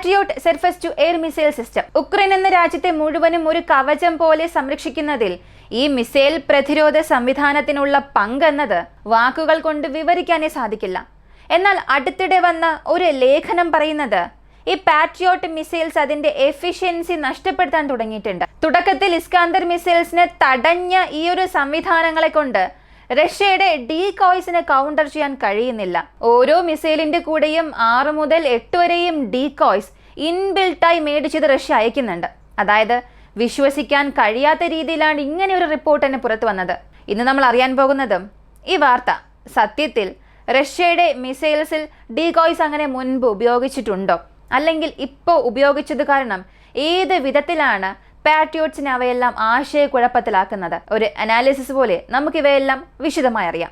Patriot surface to air missile system Ukraine എന്ന രാജ്യത്തെ മുഴുവനും ഒരു കവചം പോലെ സംരക്ഷിക്കുന്നതിൽ ഈ മിസൈൽ പ്രതിരോധ സംവിധാനത്തിനുള്ള പങ്കെന്നത് വാക്കുകൾ കൊണ്ട് വിവരിക്കാനേ സാധിക്കില്ല. എന്നാൽ അടുത്തിടെ വന്ന ഒരു ലേഖനം പറയുന്നത് ഈ പാട്രിയോട്ട് മിസൈൽസ് അതിന്റെ എഫിഷ്യൻസി നഷ്ടപ്പെടുത്താൻ തുടങ്ങിയിട്ടുണ്ട്. തുടക്കത്തിൽ ഇസ്കാന്ദർ മിസൈൽസിനെ തടഞ്ഞ ഈ ഒരു സംവിധാനങ്ങളെ കൊണ്ട് റഷ്യയുടെ ഡീകോയ്സിനെ കൗണ്ടർ ചെയ്യാൻ കഴിയുന്നില്ല. ഓരോ മിസൈലിന്റെ കൂടെയും 6 മുതൽ 8 വരെയും ഡീകോയ്സ് ഇൻബിൽട്ടായി മേടിച്ചത് റഷ്യ അയക്കുന്നുണ്ട്. അതായത് വിശ്വസിക്കാൻ കഴിയാത്ത രീതിയിലാണ് ഇങ്ങനെ ഒരു റിപ്പോർട്ട് തന്നെ പുറത്തു വന്നത്. ഇന്ന് നമ്മൾ അറിയാൻ പോകുന്നതും ഈ വാർത്ത സത്യത്തിൽ റഷ്യയുടെ മിസൈൽസിൽ ഡീകോയ്സ് അങ്ങനെ മുൻപ് ഉപയോഗിച്ചിട്ടുണ്ടോ, അല്ലെങ്കിൽ ഇപ്പോൾ ഉപയോഗിച്ചത് കാരണം ഏത് വിധത്തിലാണ് പാട്രിയോട്സിനെ അവയെല്ലാം ആശയക്കുഴപ്പത്തിലാക്കുന്നത്. ഒരു അനാലിസിസ് പോലെ നമുക്കിവയെല്ലാം വിശദമായി അറിയാം.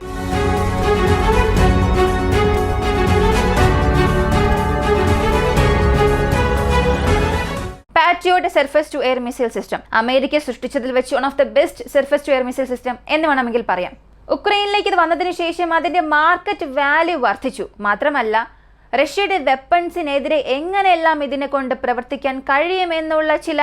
Patriot surface to air missile system America സൃഷ്ടിച്ചതിൽ വെച്ച് one of the best surface to air missile system എന്ന് വേണമെങ്കിൽ പറയാം. ഉക്രൈനിലേക്ക് ഇത് വന്നതിന് ശേഷം അതിന്റെ മാർക്കറ്റ് വാല്യൂ വർദ്ധിച്ചു. മാത്രമല്ല റഷ്യയുടെ വെപ്പൺസിനെതിരെ എങ്ങനെയെല്ലാം ഇതിനെ കൊണ്ട് പ്രവർത്തിക്കാൻ കഴിയുമെന്നുള്ള ചില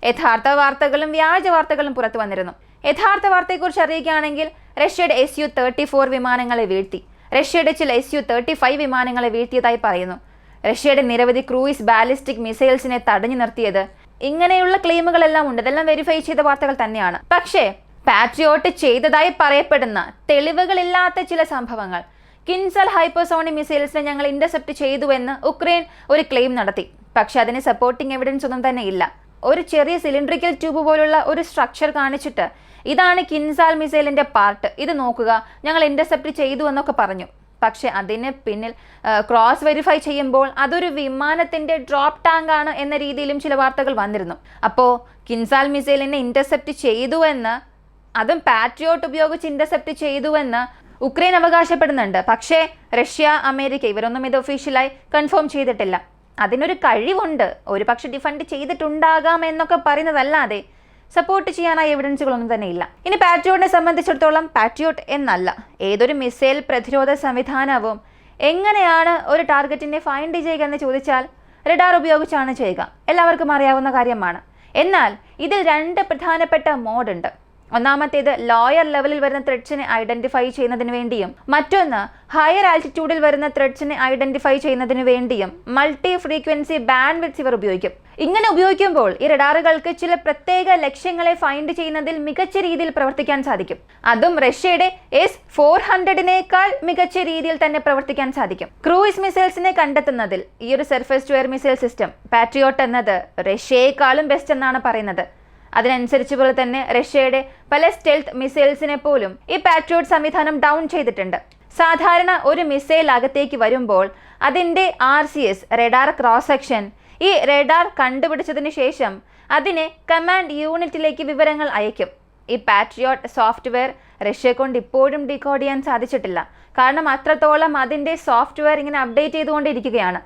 യഥാർത്ഥ വാർത്തകളും വ്യാജ വാർത്തകളും പുറത്തു വന്നിരുന്നു. യഥാർത്ഥ വാർത്തയെക്കുറിച്ച് അറിയുകയാണെങ്കിൽ റഷ്യയുടെ Su-34 വിമാനങ്ങളെ വീഴ്ത്തി, റഷ്യയുടെ ചില Su-35 വിമാനങ്ങളെ വീഴ്ത്തിയതായി പറയുന്നു. റഷ്യയുടെ നിരവധി ക്രൂയിസ് ബാലിസ്റ്റിക് മിസൈൽസിനെ തടഞ്ഞു നിർത്തിയത്, ഇങ്ങനെയുള്ള ക്ലെയിമുകളെല്ലാം ഉണ്ട്. ഇതെല്ലാം വെരിഫൈ ചെയ്ത വാർത്തകൾ തന്നെയാണ്. പക്ഷേ പാട്രിയോട്ട് ചെയ്തതായി പറയപ്പെടുന്ന തെളിവുകളില്ലാത്ത ചില സംഭവങ്ങൾ, കിൻസൽ ഹൈപ്പർസോണിക് മിസൈൽസിനെ ഞങ്ങൾ ഇന്റർസെപ്റ്റ് ചെയ്തു എന്ന് ഉക്രൈൻ ഒരു ക്ലെയിം നടത്തി. പക്ഷെ അതിന് സപ്പോർട്ടിംഗ് എവിഡൻസ് ഒന്നും തന്നെ ഇല്ല. ഒരു ചെറിയ സിലിണ്ടറിക്കൽ ട്യൂബ് പോലുള്ള ഒരു സ്ട്രക്ചർ കാണിച്ചിട്ട് ഇതാണ് കിൻസാൽ മിസൈലിന്റെ പാർട്ട്, ഇത് നോക്കുക, ഞങ്ങൾ ഇന്റർസെപ്റ്റ് ചെയ്തു എന്നൊക്കെ പറഞ്ഞു. പക്ഷെ അതിന് പിന്നിൽ ക്രോസ് വെരിഫൈ ചെയ്യുമ്പോൾ അതൊരു വിമാനത്തിന്റെ ഡ്രോപ്പ് ടാങ്ക് ആണ് എന്ന രീതിയിലും ചില വാർത്തകൾ വന്നിരുന്നു. അപ്പോൾ കിൻസാൽ മിസൈലിനെ ഇന്റർസെപ്റ്റ് ചെയ്തു എന്ന്, അതും പാട്രിയോട്ട് ഉപയോഗിച്ച് ഇന്റർസെപ്റ്റ് ചെയ്തു എന്ന് ഉക്രൈൻ അവകാശപ്പെടുന്നുണ്ട്. പക്ഷേ റഷ്യ, അമേരിക്ക ഇവരൊന്നും ഇത് ഒഫീഷ്യലായി കൺഫേം ചെയ്തിട്ടില്ല. അതിനൊരു കഴിവുണ്ട്, ഒരു പക്ഷെ ഡിഫൻഡ് ചെയ്തിട്ടുണ്ടാകാം എന്നൊക്കെ പറയുന്നതല്ലാതെ സപ്പോർട്ട് ചെയ്യാനായി എവിഡൻസുകളൊന്നും തന്നെ ഇല്ല. ഇനി പാട്രിയോട്ടിനെ സംബന്ധിച്ചിടത്തോളം പാട്രിയോട്ട് എന്നല്ല, ഏതൊരു മിസൈൽ പ്രതിരോധ സംവിധാനവും എങ്ങനെയാണ് ഒരു ടാർഗറ്റിനെ ഫൈൻഡ് ചെയ്യുക എന്ന് ചോദിച്ചാൽ റഡാർ ഉപയോഗിച്ചാണ് ചെയ്യുക. എല്ലാവർക്കും അറിയാവുന്ന കാര്യമാണ്. എന്നാൽ ഇതിൽ 2 പ്രധാനപ്പെട്ട മോഡ് ഉണ്ട്. ഒന്നാമത്തേത് ലോയർ ലെവലിൽ വരുന്ന ത്രെഡ്സിനെ ഐഡന്റിഫൈ ചെയ്യുന്നതിന് വേണ്ടിയും മറ്റൊന്ന് ഹയർ ആൾട്ടിറ്റ്യൂഡിൽ വരുന്ന ത്രെഡ്സിനെ ഐഡന്റിഫൈ ചെയ്യുന്നതിന് വേണ്ടിയും മൾട്ടി ഫ്രീക്വൻസി ബാൻഡ് വിഡ്ത്ത് ഇവർ ഉപയോഗിക്കും. ഇങ്ങനെ ഉപയോഗിക്കുമ്പോൾ ഈ റഡാറുകൾക്ക് ചില പ്രത്യേക ലക്ഷ്യങ്ങളെ ഫൈൻഡ് ചെയ്യുന്നതിൽ മികച്ച രീതിയിൽ പ്രവർത്തിക്കാൻ സാധിക്കും. അതും റഷ്യയുടെ S-400നേക്കാൾ മികച്ച രീതിയിൽ തന്നെ പ്രവർത്തിക്കാൻ സാധിക്കും. ക്രൂയിസ് മിസൈൽസിനെ കണ്ടെത്തുന്നതിൽ ഈ ഒരു surface to air missile system patriot എന്നത് റഷ്യയെക്കാളും ബെസ്റ്റ് എന്നാണ് പറയുന്നത്. അതിനനുസരിച്ച് പോലെ തന്നെ റഷ്യയുടെ പല സ്റ്റെൽത്ത് മിസൈൽസിനെ പോലും ഈ പാട്രിയോട്ട് സംവിധാനം ഡൗൺ ചെയ്തിട്ടുണ്ട്. സാധാരണ ഒരു മിസൈൽ അകത്തേക്ക് വരുമ്പോൾ അതിൻ്റെ RCS റഡാർ ക്രോസ് സെക്ഷൻ ഈ റഡാർ കണ്ടുപിടിച്ചതിന് ശേഷം അതിനെ കമാൻഡ് യൂണിറ്റിലേക്ക് വിവരങ്ങൾ അയക്കും. ഈ പാട്രിയോട്ട് സോഫ്റ്റ്വെയർ റഷ്യയെ കൊണ്ട് ഇപ്പോഴും ഡീകോഡ് ചെയ്യാൻ സാധിച്ചിട്ടില്ല. കാരണം അത്രത്തോളം അതിൻ്റെ സോഫ്റ്റ്വെയർ ഇങ്ങനെ അപ്ഡേറ്റ് ചെയ്തുകൊണ്ടിരിക്കുകയാണ്.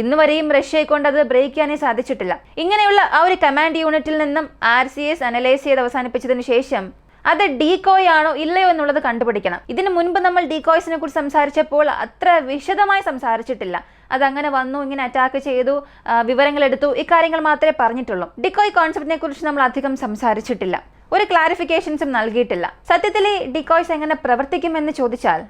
ഇന്ന് വരെയും റഷ്യയെ കൊണ്ട് അത് ബ്രേക്ക് ചെയ്യാനേ സാധിച്ചിട്ടില്ല. ഇങ്ങനെയുള്ള ആ ഒരു കമാൻഡ് യൂണിറ്റിൽ നിന്നും RCS അനലൈസ് ചെയ്ത് അവസാനിപ്പിച്ചതിന് ശേഷം അത് ഡീകോയ് ആണോ ഇല്ലയോ എന്നുള്ളത് കണ്ടുപിടിക്കണം. ഇതിനു മുൻപ് നമ്മൾ ഡീകോയ്സിനെ കുറിച്ച് സംസാരിച്ചപ്പോൾ അത്ര വിശദമായി സംസാരിച്ചിട്ടില്ല. അതങ്ങനെ വന്നു, ഇങ്ങനെ അറ്റാക്ക് ചെയ്തു, വിവരങ്ങൾ എടുത്തു, ഇക്കാര്യങ്ങൾ മാത്രമേ പറഞ്ഞിട്ടുള്ളൂ. ഡിക്കോയ് കോൺസെപ്റ്റിനെ കുറിച്ച് നമ്മൾ അധികം സംസാരിച്ചിട്ടില്ല, ഒരു ക്ലാരിഫിക്കേഷൻസും നൽകിയിട്ടില്ല. സത്യത്തിൽ ഈ ഡിക്കോയ്സ് എങ്ങനെ പ്രവർത്തിക്കുമെന്ന് ചോദിച്ചാൽ,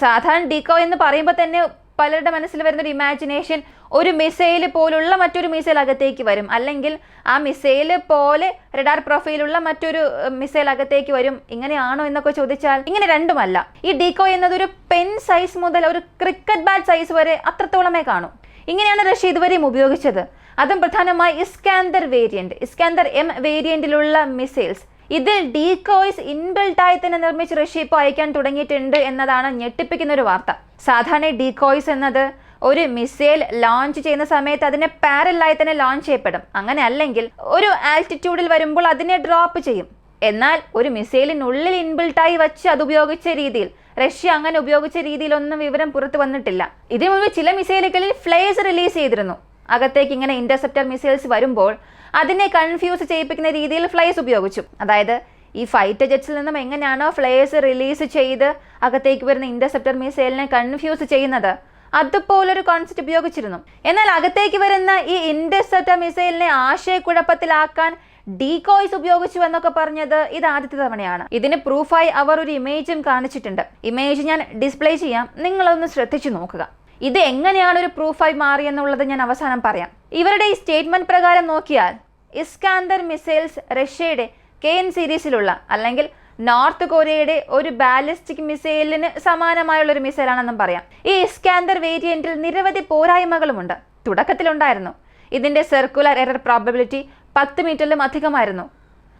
സാധാരണ ഡിക്കോയ് എന്ന് പറയുമ്പോൾ തന്നെ പലരുടെ മനസ്സിൽ വരുന്നൊരു ഇമാജിനേഷൻ ഒരു മിസൈൽ പോലുള്ള മറ്റൊരു മിസൈൽ അകത്തേക്ക് വരും, അല്ലെങ്കിൽ ആ മിസൈൽ പോലെ റഡാർ പ്രൊഫൈലുള്ള മറ്റൊരു മിസൈൽ അകത്തേക്ക് വരും. ഇങ്ങനെയാണോ എന്നൊക്കെ ചോദിച്ചാൽ ഇങ്ങനെ രണ്ടുമല്ല. ഈ ഡീകോയ് എന്നത് ഒരു പെൻ സൈസ് മുതൽ ഒരു ക്രിക്കറ്റ് ബാറ്റ് സൈസ് വരെ അത്രത്തോളമേ കാണൂ. ഇങ്ങനെയാണ് റഷ്യ ഇതുവരെയും ഉപയോഗിച്ചത്. അതും പ്രധാനമായി ഇസ്കാന്ദർ വേരിയന്റ്, ഇസ്കാന്ദർ M വേരിയന്റിലുള്ള മിസൈൽസ്. ഇതിൽ ഡീകോയ്സ് ഇൻബിൽട്ടായി തന്നെ നിർമ്മിച്ച് റഷ്യ ഇപ്പോൾ അയക്കാൻ തുടങ്ങിയിട്ടുണ്ട് എന്നതാണ് ഞെട്ടിപ്പിക്കുന്ന ഒരു വാർത്ത. സാധാരണ ഡീകോയ്സ് എന്നത് ഒരു മിസൈൽ ലോഞ്ച് ചെയ്യുന്ന സമയത്ത് അതിനെ പാരലായി തന്നെ ലോഞ്ച് ചെയ്യപ്പെടും. അങ്ങനെ അല്ലെങ്കിൽ ഒരു ആൾട്ടിറ്റ്യൂഡിൽ വരുമ്പോൾ അതിനെ ഡ്രോപ്പ് ചെയ്യും. എന്നാൽ ഒരു മിസൈലിനുള്ളിൽ ഇൻബിൽട്ടായി വെച്ച് അത് ഉപയോഗിച്ച രീതിയിൽ റഷ്യ അങ്ങനെ ഉപയോഗിച്ച രീതിയിലൊന്നും വിവരം പുറത്തു വന്നിട്ടില്ല. ഇതിനു മുമ്പ് ചില മിസൈലുകളിൽ ഫ്ലേസ് റിലീസ് ചെയ്തിരുന്നു. അകത്തേക്ക് ഇങ്ങനെ ഇന്റർസെപ്റ്റർ മിസൈൽസ് വരുമ്പോൾ അതിനെ കൺഫ്യൂസ് ചെയ്യിപ്പിക്കുന്ന രീതിയിൽ ഫ്ലൈസ് ഉപയോഗിച്ചു. അതായത് ഈ ഫൈറ്റർ ജെറ്റ്സിൽ നിന്നും എങ്ങനെയാണോ ഫ്ലൈസ് റിലീസ് ചെയ്ത് അകത്തേക്ക് വരുന്ന ഇന്റർസെപ്റ്റർ മിസൈലിനെ കൺഫ്യൂസ് ചെയ്യുന്നത്, അതുപോലൊരു കോൺസെപ്റ്റ് ഉപയോഗിച്ചിരുന്നു. എന്നാൽ അകത്തേക്ക് വരുന്ന ഈ ഇന്റർസെപ്റ്റർ മിസൈലിനെ ആശയക്കുഴപ്പത്തിലാക്കാൻ ഡീകോയ്സ് ഉപയോഗിച്ചു എന്നൊക്കെ പറഞ്ഞത് ഇത് ആദ്യത്തെ തവണയാണ്. ഇതിന് പ്രൂഫായി അവർ ഒരു ഇമേജും കാണിച്ചിട്ടുണ്ട്. ഇമേജ് ഞാൻ ഡിസ്പ്ലേ ചെയ്യാം, നിങ്ങളൊന്ന് ശ്രദ്ധിച്ചു നോക്കുക. ഇത് എങ്ങനെയാണ് ഒരു പ്രൂഫായി മാറിയെന്നുള്ളത് ഞാൻ അവസാനം പറയാം. ഇവരുടെ ഈ സ്റ്റേറ്റ്മെന്റ് പ്രകാരം നോക്കിയാൽ ഇസ്കാന്ദർ മിസൈൽസ് റഷ്യയുടെ KN സീരീസിലുള്ള അല്ലെങ്കിൽ നോർത്ത് കൊറിയയുടെ ഒരു ബാലിസ്റ്റിക് മിസൈലിന് സമാനമായുള്ളൊരു മിസൈലാണെന്നും പറയാം. ഈ ഇസ്കാന്ദർ വേരിയന്റിൽ നിരവധി പോരായ്മകളുമുണ്ട്. തുടക്കത്തിലുണ്ടായിരുന്നു. ഇതിന്റെ സർക്കുലർ എറർ പ്രോബബിലിറ്റി 10 മീറ്ററിലും അധികമായിരുന്നു.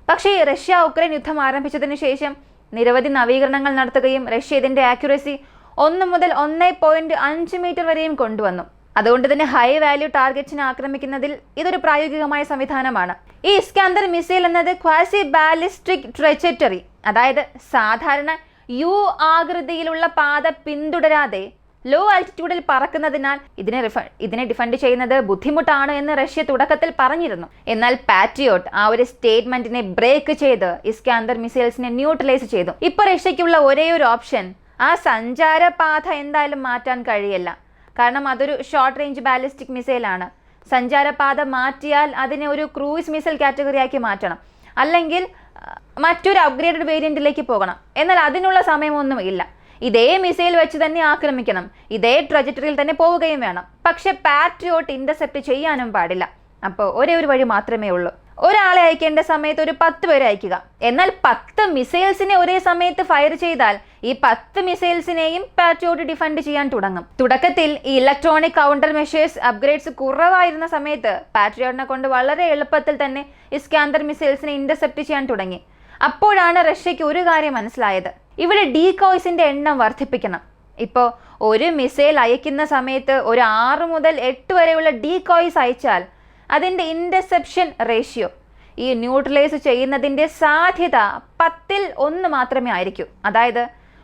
പക്ഷേ റഷ്യ ഉക്രൈൻ യുദ്ധം ആരംഭിച്ചതിന് ശേഷം നിരവധി നവീകരണങ്ങൾ നടത്തുകയും റഷ്യ ഇതിന്റെ ആക്യുറസി 1 മുതൽ 1.5 മീറ്റർ വരെയും കൊണ്ടുവന്നു. അതുകൊണ്ട് തന്നെ ഹൈ വാല്യൂ ടാർഗറ്റ്സിനെ ആക്രമിക്കുന്നതിൽ ഇതൊരു പ്രായോഗികമായ സംവിധാനമാണ്. ഈ ഇസ്കാന്ദർ മിസൈൽ എന്നത് ക്വാസി ബാലിസ്റ്റിക് ട്രജക്ടറി, അതായത് സാധാരണ യു ആകൃതിയിലുള്ള പാത പിന്തുടരാതെ ലോ ആൾട്ടിറ്റ്യൂഡിൽ പറക്കുന്നതിനാൽ ഇതിനെ ഡിഫെൻഡ് ചെയ്യുന്നത് ബുദ്ധിമുട്ടാണ് എന്ന് റഷ്യ തുടക്കത്തിൽ പറഞ്ഞിരുന്നു. എന്നാൽ പാട്രിയോട്ട് ആ ഒരു സ്റ്റേറ്റ്മെന്റിനെ ബ്രേക്ക് ചെയ്ത് ഇസ്കാന്ദർ മിസൈൽസിനെ ന്യൂട്രലൈസ് ചെയ്തു. ഇപ്പൊ റഷ്യയ്ക്കുള്ള ഒരേ ഒരു ഓപ്ഷൻ ആ സഞ്ചാരപാത എന്തായാലും മാറ്റാൻ കഴിയില്ല. കാരണം അതൊരു ഷോർട്ട് റേഞ്ച് ബാലിസ്റ്റിക് മിസൈലാണ്. സഞ്ചാരപാത മാറ്റിയാൽ അതിനെ ഒരു ക്രൂയിസ് മിസൈൽ കാറ്റഗറി ആക്കി മാറ്റണം, അല്ലെങ്കിൽ മറ്റൊരു അപ്ഗ്രേഡഡ് വേരിയന്റിലേക്ക് പോകണം. എന്നാൽ അതിനുള്ള സമയമൊന്നും ഇല്ല. ഇതേ മിസൈൽ വെച്ച് തന്നെ ആക്രമിക്കണം, ഇതേ ട്രജക്ടറിയിൽ തന്നെ പോവുകയും വേണം. പക്ഷെ പാട്രിയോട്ട് ഇന്റർസെപ്റ്റ് ചെയ്യാനും പാടില്ല. അപ്പോൾ ഒരേ ഒരു വഴി മാത്രമേ ഉള്ളൂ. ഒരാളെ അയക്കേണ്ട സമയത്ത് ഒരു 10 പേരെ അയക്കുക. എന്നാൽ 10 മിസൈൽസിനെ ഒരേ സമയത്ത് ഫയർ ചെയ്താൽ ഈ 10 മിസൈൽസിനെയും പാട്രിയോട്ട് ഡിഫെൻഡ് ചെയ്യാൻ തുടങ്ങും. തുടക്കത്തിൽ ഈ ഇലക്ട്രോണിക് കൗണ്ടർ മെഷേഴ്സ് അപ്ഗ്രേഡ്സ് കുറവായിരുന്ന സമയത്ത് പാട്രിയോട്ടിനെ കൊണ്ട് വളരെ എളുപ്പത്തിൽ തന്നെ ഇസ്കാന്ദർ മിസൈൽസിനെ ഇന്റർസെപ്റ്റ് ചെയ്യാൻ തുടങ്ങി. അപ്പോഴാണ് റഷ്യയ്ക്ക് ഒരു കാര്യം മനസ്സിലായത്, ഇവിടെ ഡീകോയ്സിന്റെ എണ്ണം വർദ്ധിപ്പിക്കണം. ഇപ്പോൾ ഒരു മിസൈൽ അയക്കുന്ന സമയത്ത് ഒരു 6 മുതൽ 8 വരെയുള്ള ഡീകോയ്സ് അയച്ചാൽ അതിൻ്റെ ഇന്റർസെപ്ഷൻ റേഷ്യോ, ഈ ന്യൂട്രലൈസ് ചെയ്യുന്നതിൻ്റെ സാധ്യത 10ൽ 1 മാത്രമേ ആയിരിക്കൂ. അതായത്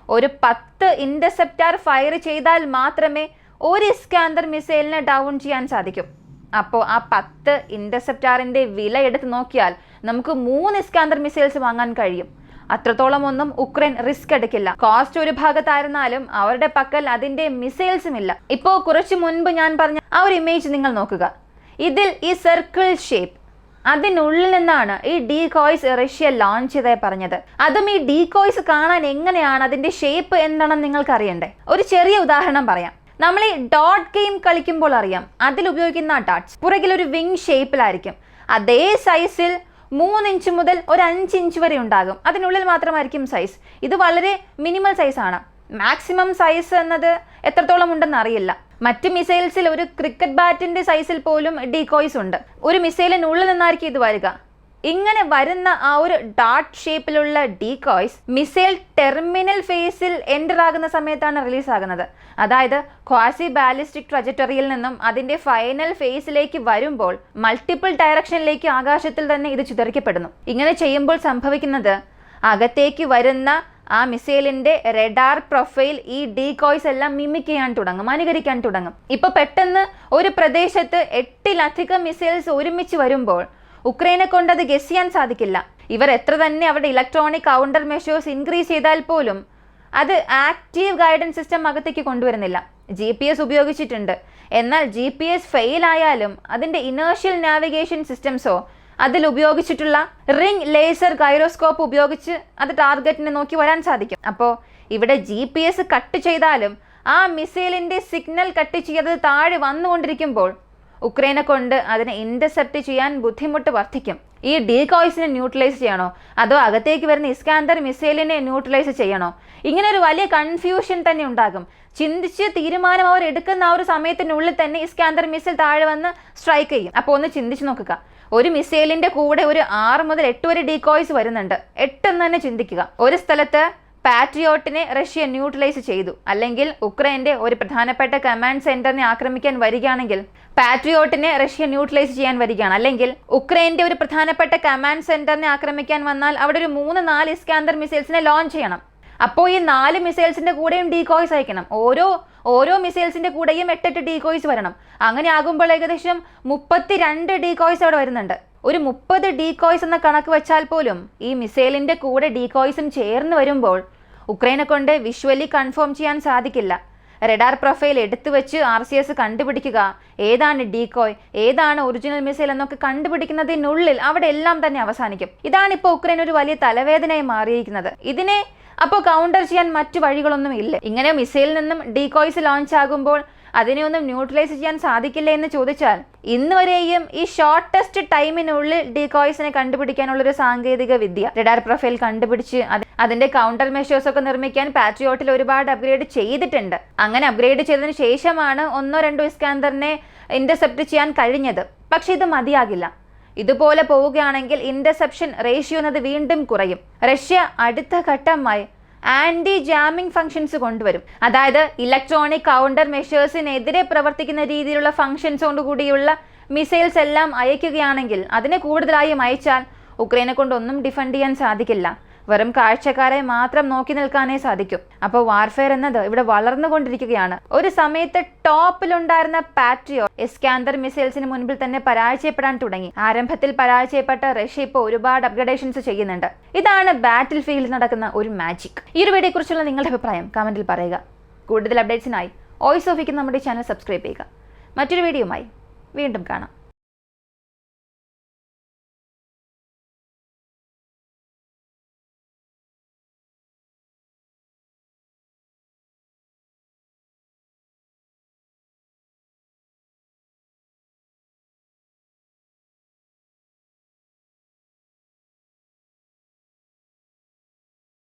ഒരു 10 ഇന്റർസെപ്റ്റാർ ഫയർ ചെയ്താൽ മാത്രമേ ഒരു ഇസ്കാന്ദർ മിസൈലിനെ ഡൗൺ ചെയ്യാൻ സാധിക്കും. അപ്പോൾ ആ 10 ഇന്റർസെപ്റ്റാറിൻ്റെ വില എടുത്ത് നോക്കിയാൽ നമുക്ക് 3 ഇസ്കാന്ദർ മിസൈൽസ് വാങ്ങാൻ കഴിയും. അത്രത്തോളം ഒന്നും ഉക്രൈൻ റിസ്ക് എടുക്കില്ല. കോസ്റ്റ് ഒരു ഭാഗത്തായിരുന്നാലും അവരുടെ പക്കൽ അതിൻ്റെ മിസൈൽസും ഇല്ല. ഇപ്പോൾ കുറച്ച് മുൻപ് ഞാൻ പറഞ്ഞ ആ ഒരു ഇമേജ് നിങ്ങൾ നോക്കുക. ഇതിൽ ഈ സർക്കിൾ ഷേപ്പ്, അതിനുള്ളിൽ നിന്നാണ് ഈ ഡീകോയ്സ് റഷ്യ ലോഞ്ച് ചെയ്തതായി പറഞ്ഞത്. അതും ഈ ഡീകോയ്സ് കാണാൻ എങ്ങനെയാണ്, അതിന്റെ ഷേപ്പ് എന്താണെന്ന് നിങ്ങൾക്ക് അറിയണ്ടേ? ഒരു ചെറിയ ഉദാഹരണം പറയാം. നമ്മൾ ഈ ഡോട്ട് ഗെയിം കളിക്കുമ്പോൾ അറിയാം, അതിൽ ഉപയോഗിക്കുന്ന ഡോട്ട്സ് പുറകിൽ ഒരു വിങ് ഷേപ്പിലായിരിക്കും. അതേ സൈസിൽ 3 ഇഞ്ച് മുതൽ ഒരു 5 ഇഞ്ച് വരെ ഉണ്ടാകും. അതിനുള്ളിൽ മാത്രമായിരിക്കും സൈസ്. ഇത് വളരെ മിനിമൽ സൈസാണ്. മാക്സിമം സൈസ് എന്നത് എത്രത്തോളം ഉണ്ടെന്ന് അറിയില്ല. മറ്റ് മിസൈൽസിൽ ഒരു ക്രിക്കറ്റ് ബാറ്റിന്റെ സൈസിൽ പോലും ഡീകോയ്സ് ഉണ്ട്. ഒരു മിസൈലിനുള്ളിൽ നിന്നായിരിക്കും ഇത് വരിക. ഇങ്ങനെ വരുന്ന ആ ഒരു ഡാർട്ട് ഷേപ്പിലുള്ള ഡീകോയ്സ് മിസൈൽ ടെർമിനൽ ഫേസിൽ എൻ്റർ ആകുന്ന സമയത്താണ് റിലീസ് ആകുന്നത്. അതായത് ക്വാസി ബാലിസ്റ്റിക് ട്രജക്ടറിയിൽ നിന്നും അതിന്റെ ഫൈനൽ ഫേസിലേക്ക് വരുമ്പോൾ മൾട്ടിപ്പിൾ ഡയറക്ഷനിലേക്ക് ആകാശത്തിൽ തന്നെ ഇത് ചിതറിക്കപ്പെടുന്നു. ഇങ്ങനെ ചെയ്യുമ്പോൾ സംഭവിക്കുന്നത് അകത്തേക്ക് വരുന്ന ആ മിസൈലിന്റെ റഡാർ പ്രൊഫൈൽ ഈ ഡീകോയ്സ് എല്ലാം മിമിക് ചെയ്യാൻ തുടങ്ങും, അനുകരിക്കാൻ തുടങ്ങും. ഇപ്പൊ പെട്ടെന്ന് ഒരു പ്രദേശത്ത് 8ലധികം മിസൈൽസ് ഒരുമിച്ച് വരുമ്പോൾ ഉക്രൈനെ കൊണ്ട് അത് ഗസ് ചെയ്യാൻ സാധിക്കില്ല. ഇവർ എത്ര തന്നെ അവരുടെ ഇലക്ട്രോണിക് കൗണ്ടർ മെഷേഴ്സ് ഇൻക്രീസ് ചെയ്താൽ പോലും അത് ആക്റ്റീവ് ഗൈഡൻസ് സിസ്റ്റം അകത്തേക്ക് കൊണ്ടുവരുന്നില്ല. GPS ഉപയോഗിച്ചിട്ടുണ്ട്. എന്നാൽ GPS ഫെയിൽ ആയാലും അതിന്റെ ഇനേർഷ്യൽ നാവിഗേഷൻ സിസ്റ്റംസോ അതിൽ ഉപയോഗിച്ചിട്ടുള്ള റിംഗ് ലേസർ ഗൈറോസ്കോപ്പ് ഉപയോഗിച്ച് അത് ടാർഗറ്റിനെ നോക്കി വരാൻ സാധിക്കും. അപ്പോൾ ഇവിടെ GPS കട്ട് ചെയ്താലും ആ മിസൈലിന്റെ സിഗ്നൽ കട്ട് ചെയ്തത് താഴെ വന്നുകൊണ്ടിരിക്കുമ്പോൾ ഉക്രൈനെ കൊണ്ട് അതിനെ ഇന്റർസെപ്റ്റ് ചെയ്യാൻ ബുദ്ധിമുട്ട് വർദ്ധിക്കും. ഈ ഡീകോയ്സിനെ ന്യൂട്രലൈസ് ചെയ്യണോ, അതോ അകത്തേക്ക് വരുന്ന ഇസ്കാന്ദർ മിസൈലിനെ ന്യൂട്രലൈസ് ചെയ്യണോ? ഇങ്ങനെ ഒരു വലിയ കൺഫ്യൂഷൻ തന്നെ ഉണ്ടാകും. ചിന്തിച്ച് തീരുമാനം അവർ എടുക്കുന്ന ആ ഒരു സമയത്തിനുള്ളിൽ തന്നെ ഇസ്കാന്ദർ മിസൈൽ താഴെ വന്ന് സ്ട്രൈക്ക് ചെയ്യും. അപ്പോൾ ഒന്ന് ചിന്തിച്ച് നോക്കുക, ഒരു മിസൈലിന്റെ കൂടെ ഒരു 6 മുതൽ 8 വരെ ഡീകോയ്സ് വരുന്നുണ്ട്. 8 എന്ന് തന്നെ ചിന്തിക്കുക. ഒരു സ്ഥലത്ത് പാട്രിയോട്ടിനെ റഷ്യ ന്യൂട്രലൈസ് ചെയ്തു, അല്ലെങ്കിൽ ഉക്രൈന്റെ ഒരു പ്രധാനപ്പെട്ട കമാൻഡ് സെന്ററിനെ ആക്രമിക്കാൻ വരികയാണെങ്കിൽ പാട്രിയോട്ടിനെ റഷ്യ ന്യൂട്രലൈസ് ചെയ്യാൻ വരികയാണ്, അല്ലെങ്കിൽ ഉക്രൈന്റെ ഒരു പ്രധാനപ്പെട്ട കമാൻഡ് സെന്ററിനെ ആക്രമിക്കാൻ വന്നാൽ അവിടെ ഒരു 3-4 ഇസ്കാന്ദർ മിസൈൽസിനെ ലോഞ്ച് ചെയ്യണം. അപ്പോൾ ഈ 4 മിസൈൽസിന്റെ കൂടെയും ഡീകോയ്സ് അയക്കണം. ഓരോ മിസൈൽസിന്റെ കൂടെയും 8 ഡീകോയ്സ് വരണം. അങ്ങനെ ആകുമ്പോൾ ഏകദേശം 32 ഡീകോയ്സ് അവിടെ വരുന്നുണ്ട്. ഒരു 30 ഡീകോയ്സ് എന്ന കണക്ക് വെച്ചാൽ പോലും ഈ മിസൈലിന്റെ കൂടെ ഡീകോയ്സും ചേർന്ന് വരുമ്പോൾ ഉക്രൈനെ കൊണ്ട് വിഷ്വലി കൺഫേം ചെയ്യാൻ സാധിക്കില്ല. റഡാർ പ്രൊഫൈൽ എടുത്തു വെച്ച് RCS കണ്ടുപിടിക്കുക, ഏതാണ് ഡീകോയ്, ഏതാണ് ഒറിജിനൽ മിസൈൽ എന്നൊക്കെ കണ്ടുപിടിക്കുന്നതിനുള്ളിൽ അവിടെ എല്ലാം തന്നെ അവസാനിക്കും. ഇതാണിപ്പോൾ ഉക്രൈൻ ഒരു വലിയ തലവേദനയായി മാറിയിരിക്കുന്നത്. ഇതിനെ അപ്പോൾ കൗണ്ടർ ചെയ്യാൻ മറ്റു വഴികളൊന്നും ഇല്ല. ഇങ്ങനെ മിസൈലിൽ നിന്നും ഡീകോയ്സ് ലോഞ്ച് ആകുമ്പോൾ അതിനെ ഒന്നും ന്യൂട്രലൈസ് ചെയ്യാൻ സാധിക്കില്ല എന്ന് ചോദിച്ചാൽ, ഇന്ന് വരെയും ഈ ഷോർട്ടസ്റ്റ് ടൈമിനുള്ളിൽ ഡീകോയ്സിനെ കണ്ടുപിടിക്കാനുള്ളൊരു സാങ്കേതിക വിദ്യ റഡാർ പ്രൊഫൈൽ കണ്ടുപിടിച്ച് അതിന്റെ കൗണ്ടർ മെഷേഴ്സ് ഒക്കെ നിർമ്മിക്കാൻ പാട്രിയോട്ടിൽ ഒരുപാട് അപ്ഗ്രേഡ് ചെയ്തിട്ടുണ്ട്. അങ്ങനെ അപ്ഗ്രേഡ് ചെയ്തതിനു ശേഷമാണ് 1-2 ഇസ്കാന്ദറിനെ ഇന്റർസെപ്റ്റ് ചെയ്യാൻ കഴിഞ്ഞത്. പക്ഷെ ഇത് മതിയാകില്ല. ഇതുപോലെ പോവുകയാണെങ്കിൽ ഇന്റർസെപ്ഷൻ റേഷ്യോ എന്നത് വീണ്ടും കുറയും. റഷ്യ അടുത്ത ഘട്ടമായി ആന്റി ജാമിംഗ് ഫംഗ്ഷൻസ് കൊണ്ടുവരും. അതായത് ഇലക്ട്രോണിക് കൗണ്ടർ മെഷേഴ്സിനെതിരെ പ്രവർത്തിക്കുന്ന രീതിയിലുള്ള ഫംഗ്ഷൻസ് കൂടിയുള്ള മിസൈൽസ് എല്ലാം അയക്കുകയാണെങ്കിൽ, അതിനെ കൂടുതലായും അയച്ചാൽ ഉക്രൈനെ കൊണ്ടൊന്നും ഡിഫെൻഡ് ചെയ്യാൻ സാധിക്കില്ല. വെറും കാഴ്ചക്കാരെ മാത്രം നോക്കി നിൽക്കാനേ സാധിക്കും. അപ്പോൾ വാർഫെയർ എന്നത് ഇവിടെ വളർന്നുകൊണ്ടിരിക്കുകയാണ്. ഒരു സമയത്ത് ടോപ്പിലുണ്ടായിരുന്ന പാട്രിയോട്ട് ഇസ്കാന്ദർ മിസൈൽസിന് മുൻപിൽ തന്നെ പരാജയപ്പെടാൻ തുടങ്ങി. ആരംഭത്തിൽ പരാജയപ്പെട്ട റഷ്യ ഇപ്പോൾ ഒരുപാട് അപ്ഗ്രഡേഷൻസ് ചെയ്യുന്നുണ്ട്. ഇതാണ് ബാറ്റിൽ ഫീൽഡിൽ നടക്കുന്ന ഒരു മാജിക്. ഈ ഒരു വീഡിയോയെ കുറിച്ചുള്ള നിങ്ങളുടെ അഭിപ്രായം കമന്റിൽ പറയുക. കൂടുതൽ അപ്ഡേറ്റ്സിനായി വോയിസ് ഓഫ് ഇന്ത്യ നമ്മുടെ ചാനൽ സബ്സ്ക്രൈബ് ചെയ്യുക. മറ്റൊരു വീഡിയോയുമായി വീണ്ടും കാണാം.